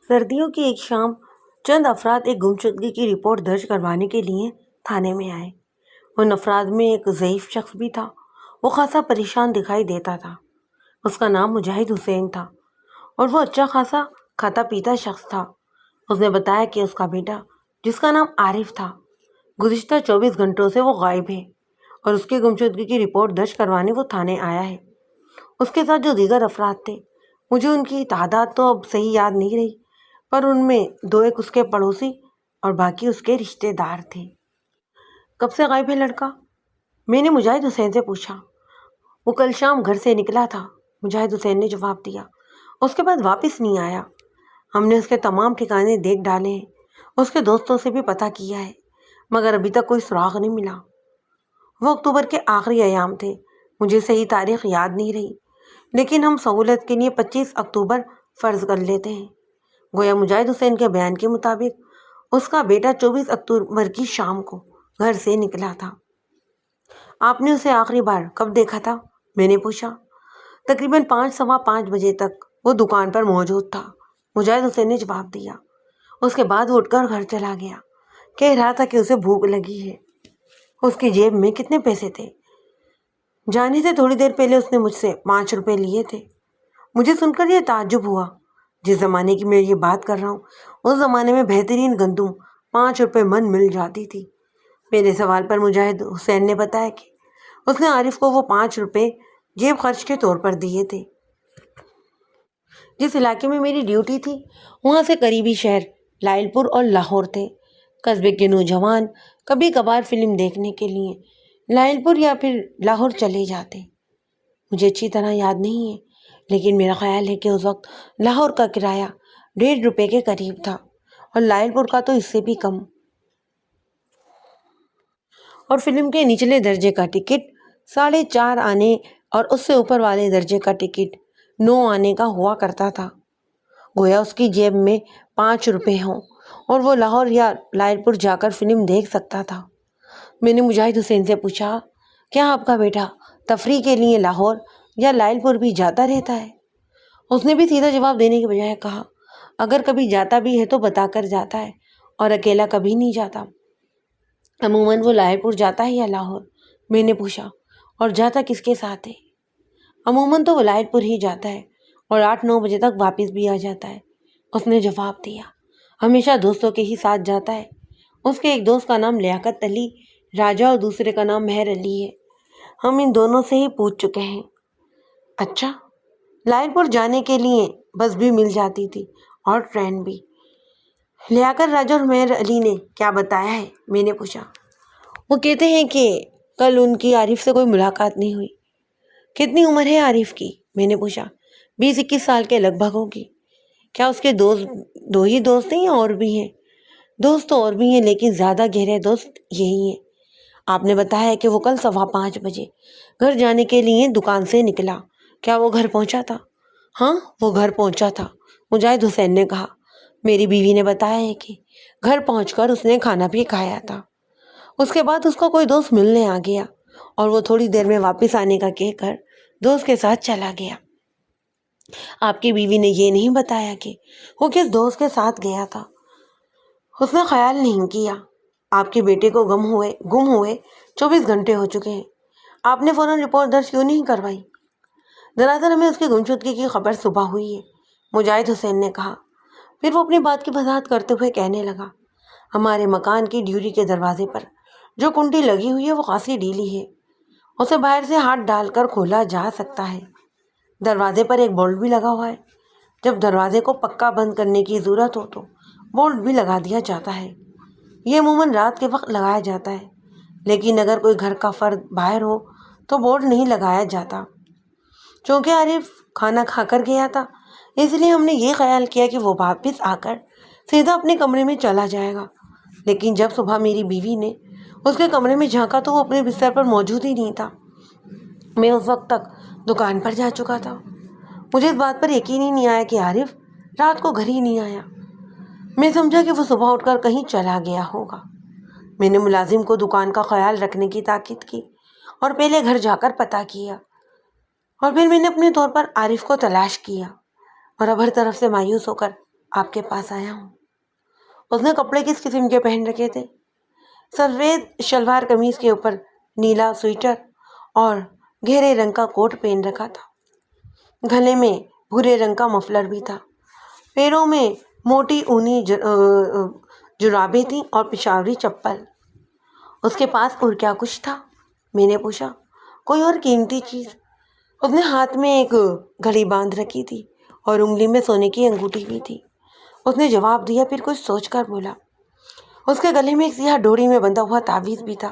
سردیوں کی ایک شام چند افراد ایک گمشدگی کی رپورٹ درج کروانے کے لیے تھانے میں آئے۔ ان افراد میں ایک ضعیف شخص بھی تھا۔ وہ خاصا پریشان دکھائی دیتا تھا۔ اس کا نام مجاہد حسین تھا اور وہ اچھا خاصا کھاتا پیتا شخص تھا۔ اس نے بتایا کہ اس کا بیٹا، جس کا نام عارف تھا، گزشتہ 24 گھنٹوں سے وہ غائب ہے اور اس کی گمشدگی کی رپورٹ درج کروانے وہ تھانے آیا ہے۔ اس کے ساتھ جو دیگر افراد تھے، مجھے ان کی تعداد تو اب صحیح یاد نہیں رہی، پر ان میں 2 ایک اس کے پڑوسی اور باقی اس کے رشتے دار تھے۔ کب سے غائب ہے لڑکا؟ میں نے مجاہد حسین سے پوچھا۔ وہ کل شام گھر سے نکلا تھا، مجاہد حسین نے جواب دیا۔ اس کے بعد واپس نہیں آیا۔ ہم نے اس کے تمام ٹھکانے دیکھ ڈالے ہیں، اس کے دوستوں سے بھی پتہ کیا ہے، مگر ابھی تک کوئی سراغ نہیں ملا۔ وہ اکتوبر کے آخری ایام تھے، مجھے صحیح تاریخ یاد نہیں رہی، لیکن ہم سہولت کے لیے 25 اکتوبر فرض کر لیتے ہیں۔ گویا مجاہد حسین کے بیان کے مطابق اس کا بیٹا 24 اکتوبر کی شام کو گھر سے نکلا تھا۔ آپ نے اسے آخری بار کب دیکھا تھا؟ میں نے پوچھا۔ تقریباً 5 سوا 5 بجے تک وہ دکان پر موجود تھا، مجاہد حسین نے جواب دیا۔ اس کے بعد وہ اٹھ کر گھر چلا گیا، کہہ رہا تھا کہ اسے بھوک لگی ہے۔ اس کی جیب میں کتنے پیسے تھے؟ جانے سے تھوڑی دیر پہلے اس نے مجھ سے 5 روپے لیے تھے۔ مجھے سن کر یہ تعجب ہوا۔ جس زمانے کی میں یہ بات کر رہا ہوں، اس زمانے میں بہترین گندم 5 روپے من مل جاتی تھی۔ میرے سوال پر مجاہد حسین نے بتایا کہ اس نے عارف کو وہ 5 روپے جیب خرچ کے طور پر دیے تھے۔ جس علاقے میں میری ڈیوٹی تھی، وہاں سے قریبی شہر لائل پور اور لاہور تھے۔ قصبے کے نوجوان کبھی کبھار فلم دیکھنے کے لیے لائل پور یا پھر لاہور چلے جاتے۔ مجھے اچھی طرح یاد نہیں ہے، لیکن میرا خیال ہے کہ اس وقت لاہور کا کرایہ 1.5 روپے کے قریب تھا اور لائل پور کا تو اس سے بھی کم۔ اور فلم کے نچلے درجے کا ٹکٹ 4.5 آنے اور اس سے اوپر والے درجے کا ٹکٹ 9 آنے کا ہوا کرتا تھا۔ گویا اس کی جیب میں 5 روپے ہوں اور وہ لاہور یا لائل پور جا کر فلم دیکھ سکتا تھا۔ میں نے مجاہد حسین سے پوچھا، کیا آپ کا بیٹا تفریح کے لیے لاہور یا لائل پور بھی جاتا رہتا ہے؟ اس نے بھی سیدھا جواب دینے کے بجائے کہا، اگر کبھی جاتا بھی ہے تو بتا کر جاتا ہے اور اکیلا کبھی نہیں جاتا۔ عموماً وہ لائل پور جاتا ہے یا لاہور؟ میں نے پوچھا۔ اور جاتا کس کے ساتھ ہے؟ عموماً تو وہ لائل پور ہی جاتا ہے اور 8-9 بجے تک واپس بھی آ جاتا ہے، اس نے جواب دیا۔ ہمیشہ دوستوں کے ہی ساتھ جاتا ہے۔ اس کے ایک دوست کا نام لیاقت علی راجہ اور دوسرے کا نام مہر علی ہے۔ ہم ان دونوں سے ہی پوچھ چکے ہیں۔ اچھا، لائل پور جانے کے لیے بس بھی مل جاتی تھی اور ٹرین بھی۔ لیاقت راجہ اور مہر علی نے کیا بتایا ہے؟ میں نے پوچھا۔ وہ کہتے ہیں کہ کل ان کی عارف سے کوئی ملاقات نہیں ہوئی۔ کتنی عمر ہے عارف کی؟ میں نے پوچھا۔ 20-21 سال کے لگ بھگ ہوگی۔ کیا اس کے دوست 2 ہی دوست ہیں یا اور بھی ہیں؟ دوست تو اور بھی ہیں، لیکن زیادہ گہرے دوست یہی ہیں۔ آپ نے بتایا کہ وہ کل 5:15 بجے گھر جانے کے لیے دکان سے نکلا، کیا وہ گھر پہنچا تھا؟ ہاں، وہ گھر پہنچا تھا، مجاہد حسین نے کہا۔ میری بیوی نے بتایا ہے کہ گھر پہنچ کر اس نے کھانا بھی کھایا تھا۔ اس کے بعد اس کا کوئی دوست ملنے آ گیا اور وہ تھوڑی دیر میں واپس آنے کا کہہ کر دوست کے ساتھ چلا گیا۔ آپ کی بیوی نے یہ نہیں بتایا کہ وہ کس دوست کے ساتھ گیا تھا؟ اس نے خیال نہیں کیا۔ آپ کے بیٹے کو گم ہوئے 24 گھنٹے ہو چکے ہیں، آپ نے فوراً رپورٹ درج کیوں نہیں کروائی؟ دراصل ہمیں اس کی گمشدگی کی خبر صبح ہوئی ہے، مجاہد حسین نے کہا۔ پھر وہ اپنی بات کی وضاحت کرتے ہوئے کہنے لگا، ہمارے مکان کی ڈیوری کے دروازے پر جو کنڈی لگی ہوئی ہے وہ خاصی ڈھیلی ہے، اسے باہر سے ہاتھ ڈال کر کھولا جا سکتا ہے۔ دروازے پر ایک بولٹ بھی لگا ہوا ہے، جب دروازے کو پکا بند کرنے کی ضرورت ہو تو بولٹ بھی لگا دیا جاتا ہے۔ یہ عموماً رات کے وقت لگایا جاتا ہے، لیکن اگر کوئی گھر کا فرد باہر ہو تو بولٹ نہیں لگایا جاتا۔ چونکہ عارف کھانا کھا کر گیا تھا، اس لیے ہم نے یہ خیال کیا کہ وہ واپس آ کر سیدھا اپنے کمرے میں چلا جائے گا، لیکن جب صبح میری بیوی نے اس کے کمرے میں جھانکا تو وہ اپنے بستر پر موجود ہی نہیں تھا۔ میں اس وقت تک دکان پر جا چکا تھا۔ مجھے اس بات پر یقین ہی نہیں آیا کہ عارف رات کو گھر ہی نہیں آیا۔ میں سمجھا کہ وہ صبح اٹھ کر کہیں چلا گیا ہوگا۔ میں نے ملازم کو دکان کا خیال رکھنے کی تاکید کی اور پہلے گھر جا کر پتہ کیا، اور پھر میں نے اپنے طور پر عارف کو تلاش کیا، اور اب ہر طرف سے مایوس ہو کر آپ کے پاس آیا ہوں۔ اس نے کپڑے کس قسم کے پہن رکھے تھے؟ سفید شلوار قمیض کے اوپر نیلا سویٹر اور گہرے رنگ کا کوٹ پہن رکھا تھا۔ گلے میں بھورے رنگ کا مفلر بھی تھا۔ پیروں میں موٹی اونی جرابیں تھیں اور پشاوری چپل۔ اس کے پاس اور کیا کچھ تھا؟ میں نے پوچھا۔ کوئی اور قیمتی چیز؟ اس نے ہاتھ میں ایک گھڑی باندھ رکھی تھی اور انگلی میں سونے کی انگوٹھی بھی تھی۔ اس نے جواب دیا، پھر کچھ سوچ کر بولا، اس کے گلے میں ایک سیاہ ڈوری میں بندھا ہوا تعویذ بھی تھا۔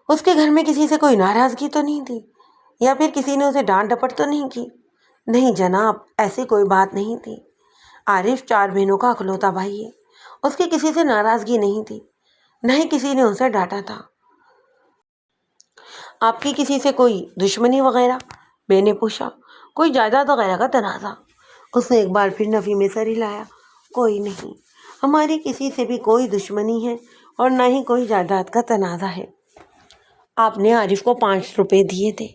اس کے گھر میں کسی سے کوئی ناراضگی تو نہیں تھی، یا پھر کسی نے اسے ڈانٹ ڈپٹ تو نہیں کی؟ نہیں جناب، ایسی کوئی بات نہیں تھی۔ عارف 4 بہنوں کا اکلوتا بھائی ہے۔ اس کی کسی سے ناراضگی نہیں تھی، نہ ہی کسی نے اسے ڈانٹا تھا۔ آپ کی کسی سے کوئی دشمنی وغیرہ؟ میں نے پوچھا۔ کوئی جائیداد وغیرہ کا تنازع؟ اس نے ایک بار پھر نفی میں سر ہلایا۔ کوئی نہیں، ہماری کسی سے بھی کوئی دشمنی ہے اور نہ ہی کوئی جائیداد کا تنازع ہے۔ آپ نے عارف کو 5 روپے دیے تھے،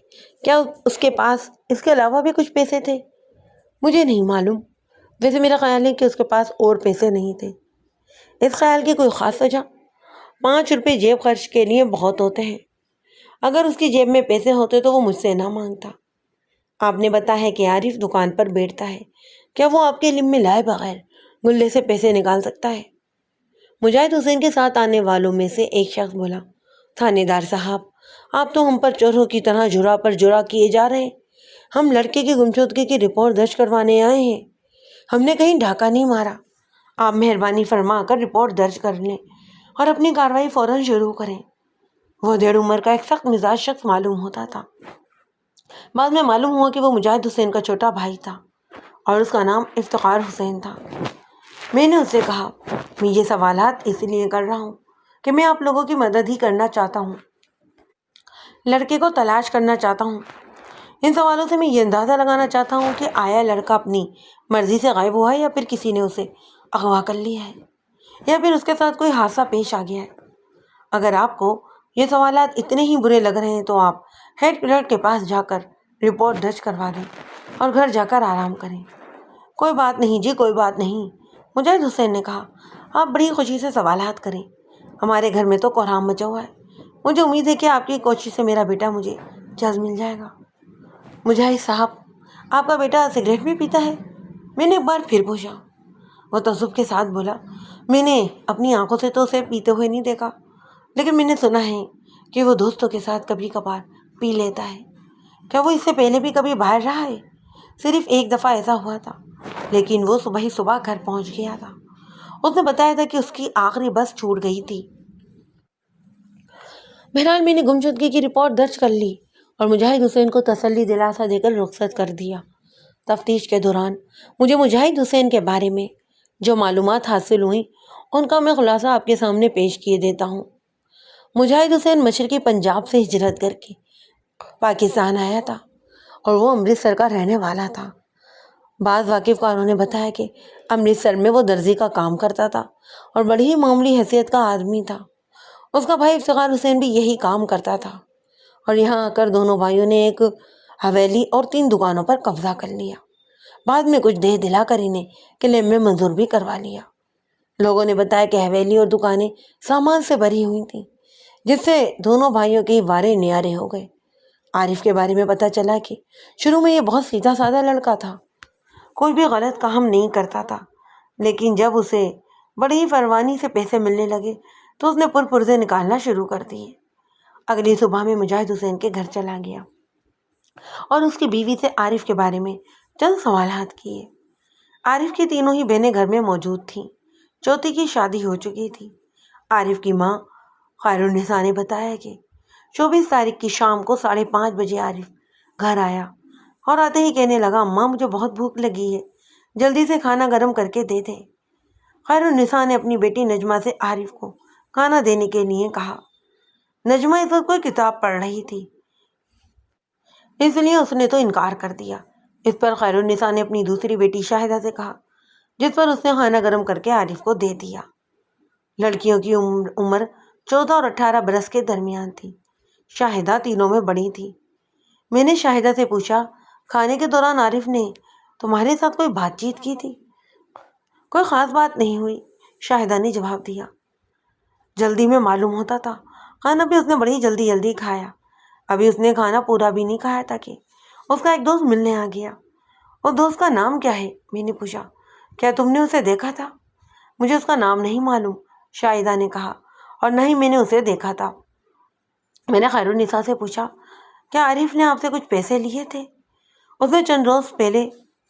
کیا اس کے پاس اس کے علاوہ بھی کچھ پیسے تھے؟ مجھے نہیں معلوم، ویسے میرا خیال ہے کہ اس کے پاس اور پیسے نہیں تھے۔ اس خیال کی کوئی خاص وجہ؟ 5 روپے جیب خرچ کے لیے بہت ہوتے ہیں۔ اگر اس کی جیب میں پیسے ہوتے تو وہ مجھ سے نہ مانگتا۔ آپ نے بتایا ہے کہ عارف دکان پر بیٹھتا ہے، کیا وہ آپ کے علم میں لائے بغیر گلے سے پیسے نکال سکتا ہے؟ مجاہد حسین کے ساتھ آنے والوں میں سے ایک شخص بولا، تھانے دار صاحب، آپ تو ہم پر چوروں کی طرح جرا پر جرا کیے جا رہے ہیں۔ ہم لڑکے کی گمشدگی کی رپورٹ درج کروانے آئے ہیں، ہم نے کہیں ڈھاکہ نہیں مارا۔ آپ مہربانی فرما کر رپورٹ درج کر لیں اور اپنی کارروائی فوراً شروع کریں۔ وہ 1.5 عمر کا ایک سخت مزاج شخص معلوم ہوتا تھا۔ بعد میں معلوم ہوا کہ وہ مجاہد حسین کا چھوٹا بھائی تھا اور اس کا نام افتخار حسین تھا۔ میں نے اس سے کہا، میں یہ سوالات اس لیے کر رہا ہوں کہ میں آپ لوگوں کی مدد ہی کرنا چاہتا ہوں، لڑکے کو تلاش کرنا چاہتا ہوں۔ ان سوالوں سے میں یہ اندازہ لگانا چاہتا ہوں کہ آیا لڑکا اپنی مرضی سے غائب ہوا ہے یا پھر کسی نے اسے اغوا کر لیا ہے، یا پھر اس کے ساتھ کوئی حادثہ پیش آ گیا ہے۔ اگر آپ کو یہ سوالات اتنے ہی برے لگ رہے ہیں تو آپ ہیڈ کلرک کے پاس جا کر رپورٹ درج کروا دیں اور گھر جا کر آرام کریں۔ کوئی بات نہیں جی، کوئی بات نہیں، مجاہد حسین نے کہا۔ آپ بڑی خوشی سے سوالات کریں، ہمارے گھر میں تو کوہرام مچا ہوا ہے۔ مجھے امید ہے کہ آپ کی کوشش سے میرا بیٹا مجھے جلد مل جائے گا۔ مجاہد صاحب، آپ کا بیٹا سگریٹ بھی پیتا ہے؟ میں نے ایک بار پھر پوچھا۔ وہ تعصب کے ساتھ بولا، میں نے اپنی آنکھوں سے تو اسے پیتے ہوئے نہیں دیکھا، لیکن میں نے سنا ہے کہ وہ دوستوں کے ساتھ کبھی کبھار پی لیتا ہے۔ کیا وہ اس سے پہلے بھی کبھی باہر رہا ہے؟ صرف ایک دفعہ ایسا ہوا تھا، لیکن وہ صبح ہی صبح گھر پہنچ گیا تھا۔ اس نے بتایا تھا کہ اس کی آخری بس چھوٹ گئی تھی۔ بہرحال میں نے گمشدگی کی رپورٹ درج کر لی اور مجاہد حسین کو تسلی دلاسا دے کر رخصت کر دیا۔ تفتیش کے دوران مجھے مجاہد حسین کے بارے میں جو معلومات حاصل ہوئیں ان کا میں خلاصہ آپ کے سامنے پیش کیے دیتا ہوں۔ مجاہد حسین مشرقی پنجاب سے ہجرت کر کے پاکستان آیا تھا اور وہ امرتسر کا رہنے والا تھا۔ بعض واقف کاروں نے بتایا کہ امرتسر میں وہ درزی کا کام کرتا تھا اور بڑی ہی معمولی حیثیت کا آدمی تھا۔ اس کا بھائی افتخار حسین بھی یہی کام کرتا تھا اور یہاں آ کر دونوں بھائیوں نے ایک حویلی اور 3 دکانوں پر قبضہ کر لیا۔ بعد میں کچھ دے دلا کر انہیں کلیم میں منظور بھی کروا لیا۔ لوگوں نے بتایا کہ حویلی اور دکانیں سامان سے بھری ہوئی تھیں، جس سے دونوں بھائیوں کے وارے نیارے ہو گئے۔ عارف کے بارے میں پتہ چلا کہ شروع میں یہ بہت سیدھا سادہ لڑکا تھا، کوئی بھی غلط کام نہیں کرتا تھا، لیکن جب اسے بڑی ہی فروانی سے پیسے ملنے لگے تو اس نے پرزے نکالنا شروع کر دیے۔ اگلی صبح میں مجاہد حسین کے گھر چلا گیا اور اس کی بیوی سے عارف کے بارے میں چند سوالات کیے۔ عارف کی تینوں ہی بہنیں گھر میں موجود تھیں، چوتھی کی شادی ہو چکی تھی۔ عارف کی ماں خیرالنساء نے بتایا کہ 24 تاریخ کی شام کو 5:30 بجے عارف گھر آیا اور آتے ہی کہنے لگا، اماں مجھے بہت بھوک لگی ہے، جلدی سے کھانا گرم کر کے دے دیں۔ خیرالنساء نے اپنی بیٹی نجمہ سے عارف کو کھانا دینے کے لیے کہا۔ نجمہ اس وقت کوئی کتاب پڑھ رہی تھی، اس لیے اس نے تو انکار کر دیا۔ اس پر خیرالنساء نے اپنی دوسری بیٹی شاہدہ سے کہا، جس پر اس نے کھانا گرم کر کے عارف کو دے دیا۔ لڑکیوں کی عمر 14 اور 18 برس کے درمیان تھی۔ شاہدہ تینوں میں بڑی تھی۔ میں نے شاہدہ سے پوچھا، کھانے کے دوران عارف نے تمہارے ساتھ کوئی بات چیت کی تھی؟ کوئی خاص بات نہیں ہوئی، شاہدہ نے جواب دیا۔ جلدی میں معلوم ہوتا تھا، کھانا بھی اس نے بڑی جلدی جلدی کھایا۔ ابھی اس نے کھانا پورا بھی نہیں کھایا تھا کہ اس کا ایک دوست ملنے آ گیا۔ اور دوست کا نام کیا ہے؟ میں نے پوچھا۔ کیا تم نے اسے دیکھا تھا؟ مجھے اس کا نام نہیں معلوم، شاہدہ نے کہا، اور نہ ہی میں نے اسے دیکھا تھا۔ میں نے خیرالنساء سے پوچھا، کیا عارف نے آپ سے کچھ پیسے لیے تھے؟ اس نے چند روز پہلے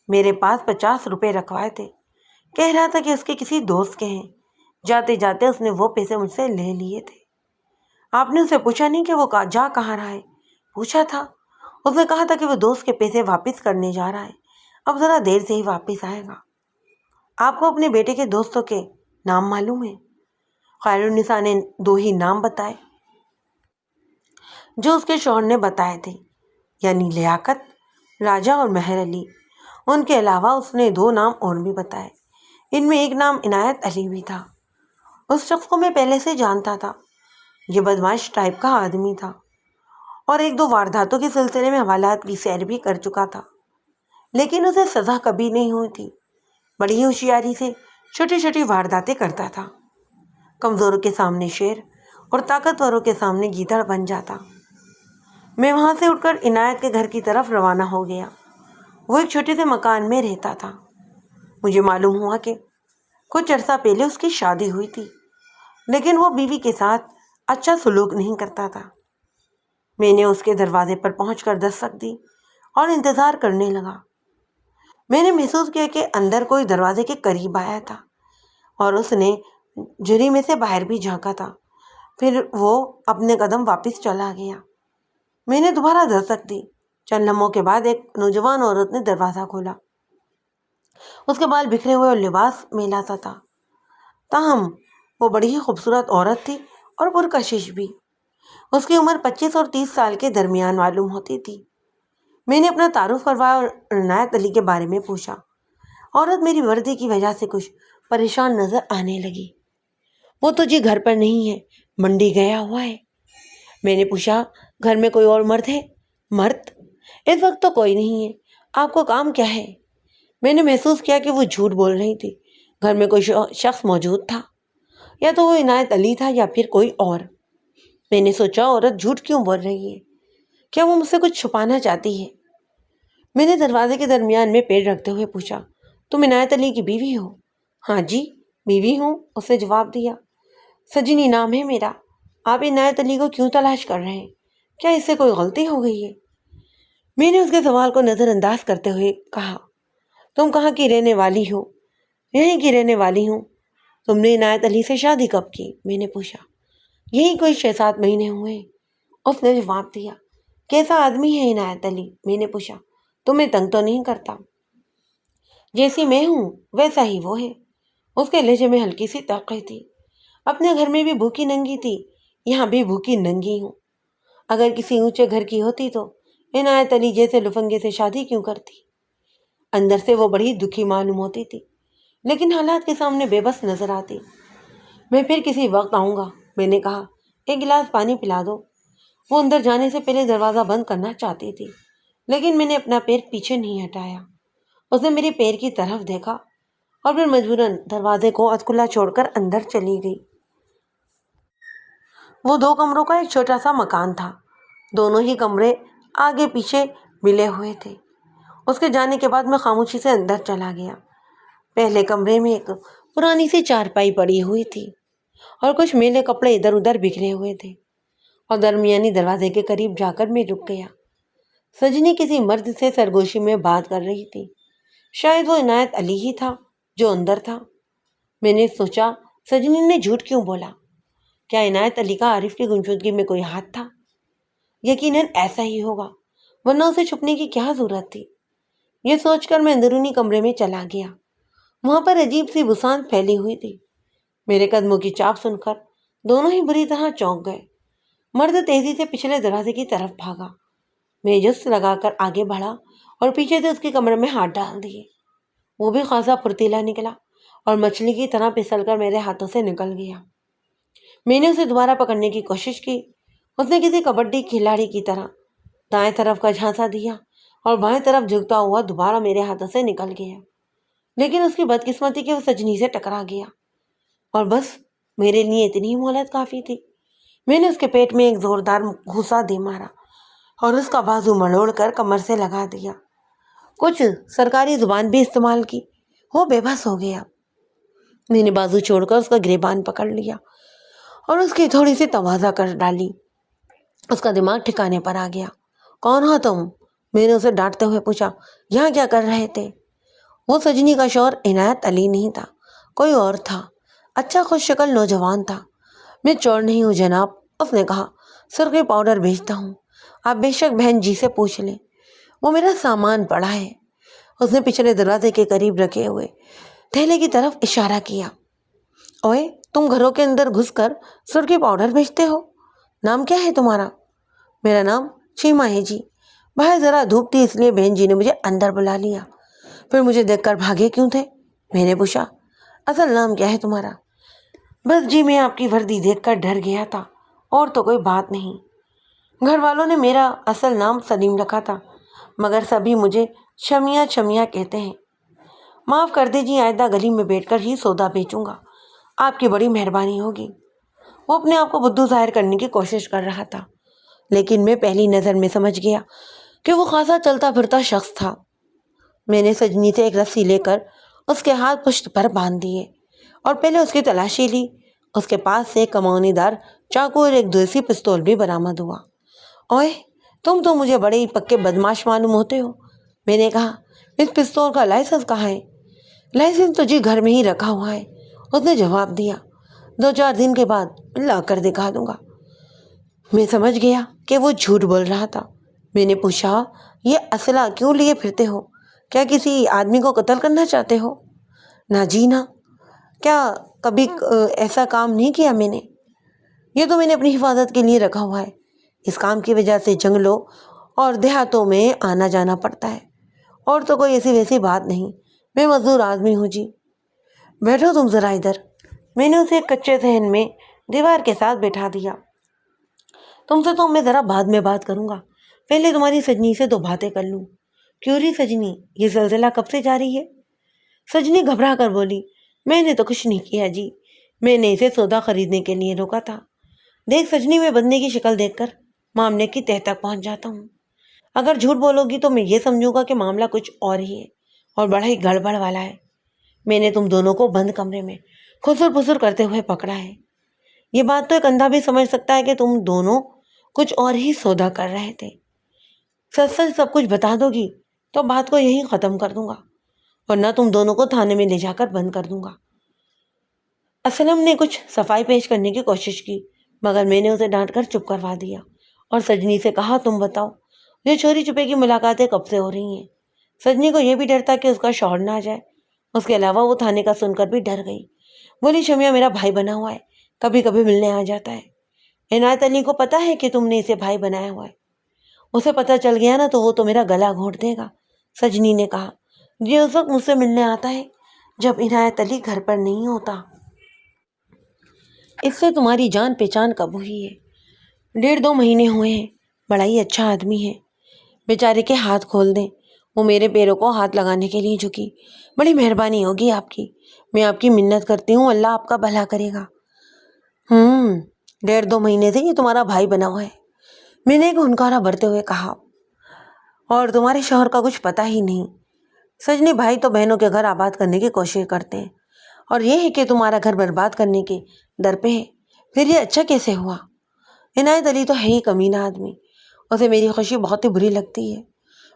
میرے پاس 50 روپے رکھوائے تھے، کہہ رہا تھا کہ اس کے کسی دوست کے ہیں، جاتے جاتے اس نے وہ پیسے مجھ سے لے لیے تھے۔ آپ نے اسے پوچھا نہیں کہ وہ جا کہاں رہا ہے؟ پوچھا تھا، اس نے کہا تھا کہ وہ دوست کے پیسے واپس کرنے جا رہا ہے، اب ذرا دیر سے ہی واپس آئے گا۔ آپ کو اپنے بیٹے کے دوستوں کے نام معلوم ہے؟ خیرالنساء نے 2 ہی نام بتائے جو اس کے شوہر نے بتائے تھے، یعنی لیاقت راجہ اور مہر علی۔ ان کے علاوہ اس نے 2 نام اور بھی بتائے، ان میں ایک نام عنایت علی بھی تھا۔ اس شخص کو میں پہلے سے جانتا تھا، یہ بدمعاش ٹائپ کا آدمی تھا اور 1-2 وارداتوں کے سلسلے میں حوالات کی سیر بھی کر چکا تھا، لیکن اسے سزا کبھی نہیں ہوئی تھی۔ بڑی ہوشیاری سے چھوٹی چھوٹی وارداتیں کرتا تھا، کمزوروں کے سامنے شیر اور طاقتوروں کے سامنے گیدڑ بن جاتا۔ میں وہاں سے اٹھ کر عنایت کے گھر کی طرف روانہ ہو گیا۔ وہ ایک چھوٹے سے مکان میں رہتا تھا۔ مجھے معلوم ہوا کہ کچھ عرصہ پہلے اس کی شادی ہوئی تھی، لیکن وہ بیوی کے ساتھ اچھا سلوک نہیں کرتا تھا۔ میں نے اس کے دروازے پر پہنچ کر دستک دی اور انتظار کرنے لگا۔ میں نے محسوس کیا کہ اندر کوئی دروازے کے قریب آیا تھا اور اس نے جھری میں سے باہر بھی جھانکا تھا، پھر وہ اپنے قدم واپس چلا گیا۔ میں نے دوبارہ دستک دی۔ چند لمحوں کے بعد ایک نوجوان عورت نے دروازہ کھولا۔ اس کے بال بکھرے ہوئے اور لباس میلا سا تھا، تاہم وہ بڑی ہی خوبصورت عورت تھی اور پرکشش بھی۔ اس کی عمر 25 اور 30 سال کے درمیان معلوم ہوتی تھی۔ میں نے اپنا تعارف کروایا اور عنایت علی کے بارے میں پوچھا۔ عورت میری وردی کی وجہ سے کچھ پریشان نظر آنے لگی۔ وہ تو جی گھر پر نہیں ہے، منڈی گیا ہوا ہے۔ میں نے پوچھا، گھر میں کوئی اور مرد ہے؟ مرد؟ اس وقت تو کوئی نہیں ہے۔ آپ کو کام کیا ہے؟ میں نے محسوس کیا کہ وہ جھوٹ بول رہی تھی۔ گھر میں کوئی شخص موجود تھا، یا تو وہ عنایت علی تھا یا پھر کوئی اور۔ میں نے سوچا، عورت جھوٹ کیوں بول رہی ہے؟ کیا وہ مجھ سے کچھ چھپانا چاہتی ہے؟ میں نے دروازے کے درمیان میں پیر رکھتے ہوئے پوچھا، تم عنایت علی کی بیوی ہو؟ ہاں جی، بیوی ہوں، اس نے جواب دیا۔ سجنی نام ہے میرا۔ آپ عنایت علی کو کیوں تلاش کر رہے ہیں؟ کیا اس سے کوئی غلطی ہو گئی ہے؟ میں نے اس کے سوال کو نظر انداز کرتے ہوئے کہا، تم کہاں کی رہنے والی ہو؟ یہیں کی رہنے والی ہوں۔ تم نے عنایت علی سے شادی کب کی؟ میں نے پوچھا۔ یہی کوئی 6-7 مہینے ہوئے، اس نے جواب دیا۔ کیسا آدمی ہے عنایت علی؟ میں نے پوچھا۔ تمہیں تنگ تو نہیں کرتا؟ جیسی میں ہوں ویسا ہی وہ ہے۔ اس کے لہجے میں ہلکی سی توقع تھی۔ اپنے گھر میں بھی بھوکی ننگی تھی، یہاں بھی بھوکی ننگی ہوں۔ اگر کسی اونچے گھر کی ہوتی تو عنایت علی جیسے لفنگے سے شادی کیوں کرتی؟ اندر سے وہ بڑی دکھی معلوم ہوتی تھی، لیکن حالات کے سامنے بے بس نظر آتی۔ میں پھر کسی وقت آؤں گا، میں نے کہا۔ ایک گلاس پانی پلا دو۔ وہ اندر جانے سے پہلے دروازہ بند کرنا چاہتی تھی، لیکن میں نے اپنا پیر پیچھے نہیں ہٹایا۔ اس نے میرے پیر کی طرف دیکھا اور پھر مجبوراً دروازے کو ادکھلا چھوڑ کر اندر چلی گئی۔ وہ 2 کمروں کا ایک چھوٹا سا مکان تھا۔ دونوں ہی کمرے آگے پیچھے ملے ہوئے تھے۔ اس کے جانے کے بعد میں خاموشی سے اندر چلا گیا۔ پہلے کمرے میں ایک پرانی سی چارپائی پڑی ہوئی تھی اور کچھ میلے کپڑے ادھر ادھر بکھرے ہوئے تھے، اور درمیانی دروازے کے قریب جا کر میں رک گیا۔ سجنی کسی مرد سے سرگوشی میں بات کر رہی تھی، شاید وہ عنایت علی ہی تھا جو اندر تھا۔ میں نے سوچا، سجنی نے جھوٹ کیوں بولا؟ کیا عنایت علی کا عارف کی گمشدگی میں کوئی ہاتھ تھا؟ یقیناً ایسا ہی ہوگا، ورنہ اسے چھپنے کی کیا ضرورت تھی؟ یہ سوچ کر میں اندرونی کمرے میں چلا گیا۔ وہاں پر عجیب سی بساند پھیلی ہوئی تھی۔ میرے قدموں کی چاپ سن کر دونوں ہی بری طرح چونک گئے۔ مرد تیزی سے پچھلے دروازے کی طرف بھاگا۔ میں جست لگا کر آگے بڑھا اور پیچھے سے اس کے کمرے میں ہاتھ ڈال دیے۔ وہ بھی خاصا پھرتیلا نکلا اور مچھلی کی طرح پھسل کر میرے ہاتھوں سے نکل گیا۔ میں نے اسے دوبارہ پکڑنے کی کوشش کی۔ اس نے کسی کبڈی کھلاڑی کی طرح دائیں طرف کا جھانسا دیا اور بائیں طرف جھکتا ہوا دوبارہ میرے ہاتھوں سے نکل گیا۔ لیکن اس کی بدقسمتی کہ وہ سجنی سے ٹکرا گیا، اور بس میرے لیے اتنی مہلت کافی تھی۔ میں نے اس کے پیٹ میں ایک زوردار گھوسا دے مارا اور اس کا بازو مڑوڑ کر کمر سے لگا دیا، کچھ سرکاری زبان بھی استعمال کی۔ وہ بے بس ہو گیا۔ میں نے بازو چھوڑ کر اس کا گریبان پکڑ لیا اور اس کی تھوڑی سی تواضع کر ڈالی۔ اس کا دماغ ٹھکانے پر آ گیا۔ کون ہو تم؟ میں نے اسے ڈانٹتے ہوئے پوچھا۔ یہاں کیا کر رہے تھے؟ وہ سجنی کا شوہر عنایت علی نہیں تھا، کوئی اور تھا، اچھا خوش شکل نوجوان تھا۔ میں چور نہیں ہوں جناب، اس نے کہا، سرخی پاؤڈر بیچتا ہوں، آپ بے شک بہن جی سے پوچھ لیں، وہ میرا سامان پڑا ہے۔ اس نے پچھلے دروازے کے قریب رکھے ہوئے تھیلے کی طرف اشارہ کیا۔ اوئے، تم گھروں کے اندر گھس کر سرخی پاؤڈر بیچتے ہو؟ نام کیا ہے تمہارا؟ میرا نام چیما ہے جی۔ باہر ذرا دھوپ تھی اس لیے بہن جی نے مجھے اندر بلا لیا۔ پھر مجھے دیکھ کر بھاگے کیوں تھے؟ میں نے پوچھا۔ اصل نام کیا ہے تمہارا؟ بس جی میں آپ کی وردی دیکھ کر ڈر گیا تھا، اور تو کوئی بات نہیں۔ گھر والوں نے میرا اصل نام سلیم رکھا تھا، مگر سبھی مجھے شمیا شمیا کہتے ہیں۔ معاف کر دیجیے، آئندہ گلی میں بیٹھ کر ہی سودا بیچوں گا، آپ کی بڑی مہربانی ہوگی۔ وہ اپنے آپ کو بدھو ظاہر کرنے کی کوشش کر رہا تھا، لیکن میں پہلی نظر میں سمجھ گیا کہ وہ خاصا چلتا پھرتا شخص تھا۔ میں نے سجنی سے ایک رسی لے کر اس کے ہاتھ پشت پر باندھ دیے اور پہلے اس کی تلاشی لی۔ اس کے پاس سے کمانی دار چاقو اور ایک دیسی پستول بھی برآمد ہوا۔ اوئے، تم تو مجھے بڑے ہی پکے بدماش معلوم ہوتے ہو، میں نے کہا۔ اس پستول کا لائسنس کہاں ہے؟ لائسنس تو جی گھر میں ہی رکھا ہوا ہے، اس نے جواب دیا، 2-4 دن کے بعد لا کر دکھا دوں گا۔ میں سمجھ گیا کہ وہ جھوٹ بول رہا تھا۔ میں نے پوچھا، یہ اسلحہ کیوں لیے پھرتے ہو؟ کیا کسی آدمی کو قتل کرنا چاہتے ہو؟ نہ جی نہ، کیا کبھی ایسا کام نہیں کیا میں نے، یہ تو میں نے اپنی حفاظت کے لیے رکھا ہوا ہے۔ اس کام کی وجہ سے جنگلوں اور دیہاتوں میں آنا جانا پڑتا ہے، اور تو کوئی ایسی ویسی بات نہیں، میں مزدور آدمی ہوں جی۔ بیٹھو تم ذرا ادھر۔ میں نے اسے ایک کچے صحن میں دیوار کے ساتھ بیٹھا دیا۔ تم سے تو میں ذرا بعد میں بات کروں گا، پہلے تمہاری سجنی سے 2 باتیں کر لوں۔ کیوں ری سجنی، یہ سلسلہ کب سے جاری ہے؟ سجنی گھبرا کر بولی، میں نے تو کچھ نہیں کیا جی، میں نے اسے سودا خریدنے کے لیے روکا تھا۔ دیکھ سجنی، میں بندے کی شکل دیکھ کر معاملے کی تہہ تک پہنچ جاتا ہوں۔ اگر جھوٹ بولو گی تو میں یہ سمجھوں گا کہ معاملہ کچھ اور ہی ہے، اور بڑا ہی گڑبڑ والا ہے۔ میں نے تم دونوں کو بند کمرے میں خسر پسر کرتے ہوئے پکڑا ہے۔ یہ بات تو ایک اندھا بھی سمجھ سکتا ہے کہ تم دونوں کچھ اور ہی سودا کر رہے تھے۔ سچ سچ سب کچھ بتا دو گی تو بات کو یہیں ختم کر دوں گا، ورنہ تم دونوں کو تھانے میں لے جا کر بند کر دوں گا۔ اسلم نے کچھ صفائی پیش کرنے کی کوشش کی، مگر میں نے اسے ڈانٹ کر چپ کروا دیا اور سجنی سے کہا، تم بتاؤ، یہ چوری چھپے کی ملاقاتیں کب سے ہو رہی ہیں؟ سجنی کو یہ بھی ڈر تھا کہ اس کا شوہر نہ آ جائے، اس کے علاوہ وہ تھانے کا سن کر بھی ڈر گئی۔ بولی، شمیا میرا بھائی بنا ہوا ہے، کبھی کبھی ملنے آ جاتا ہے۔ عنایت علی کو پتا ہے کہ تم نے اسے بھائی بنایا ہوا ہے؟ اسے پتہ چل گیا نا تو وہ تو میرا گلا گھونٹ دے گا، سجنی نے کہا۔ یہ اس وقت مجھ سے ملنے آتا ہے جب عنایت علی گھر پر نہیں ہوتا۔ اس سے تمہاری جان پہچان کب ہوئی ہے؟ 1.5-2 مہینے ہوئے ہیں، بڑا ہی اچھا آدمی ہے۔ بیچارے کے ہاتھ کھول دیں۔ وہ میرے پیروں کو ہاتھ لگانے کے لیے جھکی۔ بڑی مہربانی ہوگی آپ کی، میں آپ کی منت کرتی ہوں، اللہ آپ کا بھلا کرے گا۔ 1.5-2 مہینے سے یہ تمہارا بھائی بنا ہوا ہے، میں نے ایک ہنکارا بھرتے ہوئے کہا، اور تمہارے شوہر کا کچھ پتہ ہی نہیں۔ سجنی، بھائی تو بہنوں کے گھر آباد کرنے کی کوشش کرتے ہیں، اور یہ ہے کہ تمہارا گھر برباد کرنے کے در پہ ہے، پھر یہ اچھا کیسے ہوا؟ عنایت علی تو ہے ہی کمینہ آدمی، اسے میری خوشی بہت ہی بری لگتی ہے۔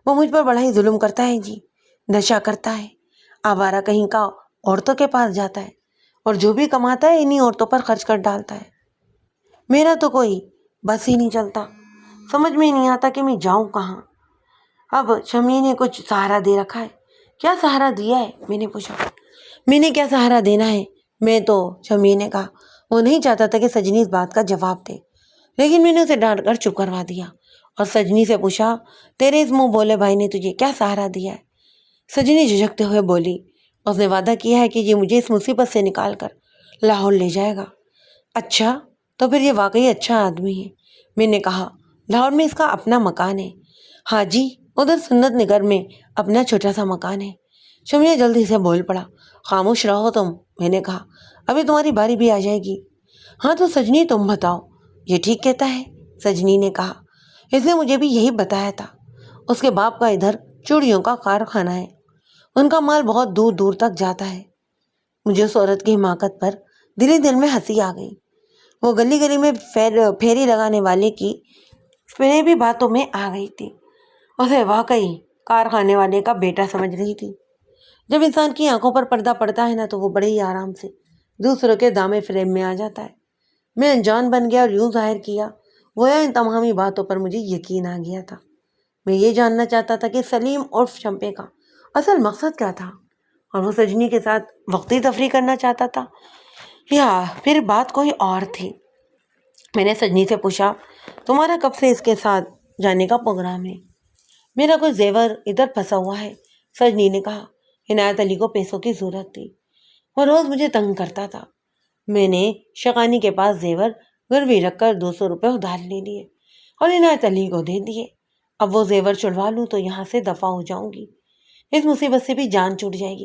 وہ مجھ پر بڑا ہی ظلم کرتا ہے جی، نشہ کرتا ہے، آوارہ کہیں کا عورتوں کے پاس جاتا ہے، اور جو بھی کماتا ہے انہی عورتوں پر خرچ کر ڈالتا ہے۔ میرا تو کوئی بس ہی نہیں چلتا، سمجھ میں نہیں آتا کہ میں جاؤں کہاں۔ اب شمی نے کچھ سہارا دے رکھا ہے۔ کیا سہارا دیا ہے؟ میں نے پوچھا۔ میں نے کیا سہارا دینا ہے؟ میں تو، شمی نے کہا۔ وہ نہیں چاہتا تھا کہ سجنی اس بات کا جواب دے، لیکن میں نے اسے ڈانٹ کر چپ کروا دیا اور سجنی سے پوچھا، تیرے اس منہ بولے بھائی نے تجھے کیا سہارا دیا ہے؟ سجنی جھجکتے ہوئے بولی، اس نے وعدہ کیا ہے کہ یہ مجھے اس مصیبت سے نکال کر لاہور لے جائے گا۔ اچھا، تو پھر یہ واقعی اچھا آدمی ہے، میں نے کہا۔ لاہور میں اس کا اپنا مکان ہے؟ ہاں جی، ادھر سنت نگر میں اپنا چھوٹا سا مکان ہے، شمیہ جلدی سے بول پڑا، خاموش رہو تم، میں نے کہا، ابھی تمہاری باری بھی آ جائے گی۔ ہاں تو سجنی تم بتاؤ، یہ ٹھیک کہتا ہے؟ سجنی نے کہا، اس نے مجھے بھی یہی بتایا تھا، اس کے باپ کا ادھر چوڑیوں کا کارخانہ ہے، ان کا مال بہت دور دور تک جاتا ہے۔ مجھے اس عورت کی حماقت پر دل میں ہنسی آ گئی۔ وہ گلی گلی میں پھیری لگانے والے کی بھی باتوں میں آ گئی تھی، اسے واقعی کارخانے والے کا بیٹا سمجھ رہی تھی۔ جب انسان کی آنکھوں پر پردہ پڑتا ہے نا تو وہ بڑے ہی آرام سے دوسروں کے دامے فریب میں آ جاتا ہے۔ میں انجان بن گیا اور یوں ظاہر کیا گویا ان تمامی باتوں پر مجھے یقین آ گیا تھا۔ میں یہ جاننا چاہتا تھا کہ سلیم عرف چمپے کا اصل مقصد کیا تھا، اور وہ سجنی کے ساتھ وقتی تفریح کرنا چاہتا تھا یا پھر بات کوئی اور تھی۔ میں نے سجنی سے پوچھا، تمہارا کب سے اس کے ساتھ جانے کا پروگرام ہے؟ میرا کوئی زیور ادھر پھنسا ہوا ہے، سجنی نے کہا۔ عنایت علی کو پیسوں کی ضرورت تھی، وہ روز مجھے تنگ کرتا تھا۔ میں نے شقانی کے پاس زیور گروی رکھ کر 200 روپے ادھار لے لیے اور عنایت علی کو دے دیے۔ اب وہ زیور چھڑوا لوں تو یہاں سے دفع ہو جاؤں گی، اس مصیبت سے بھی جان چھوٹ جائے گی۔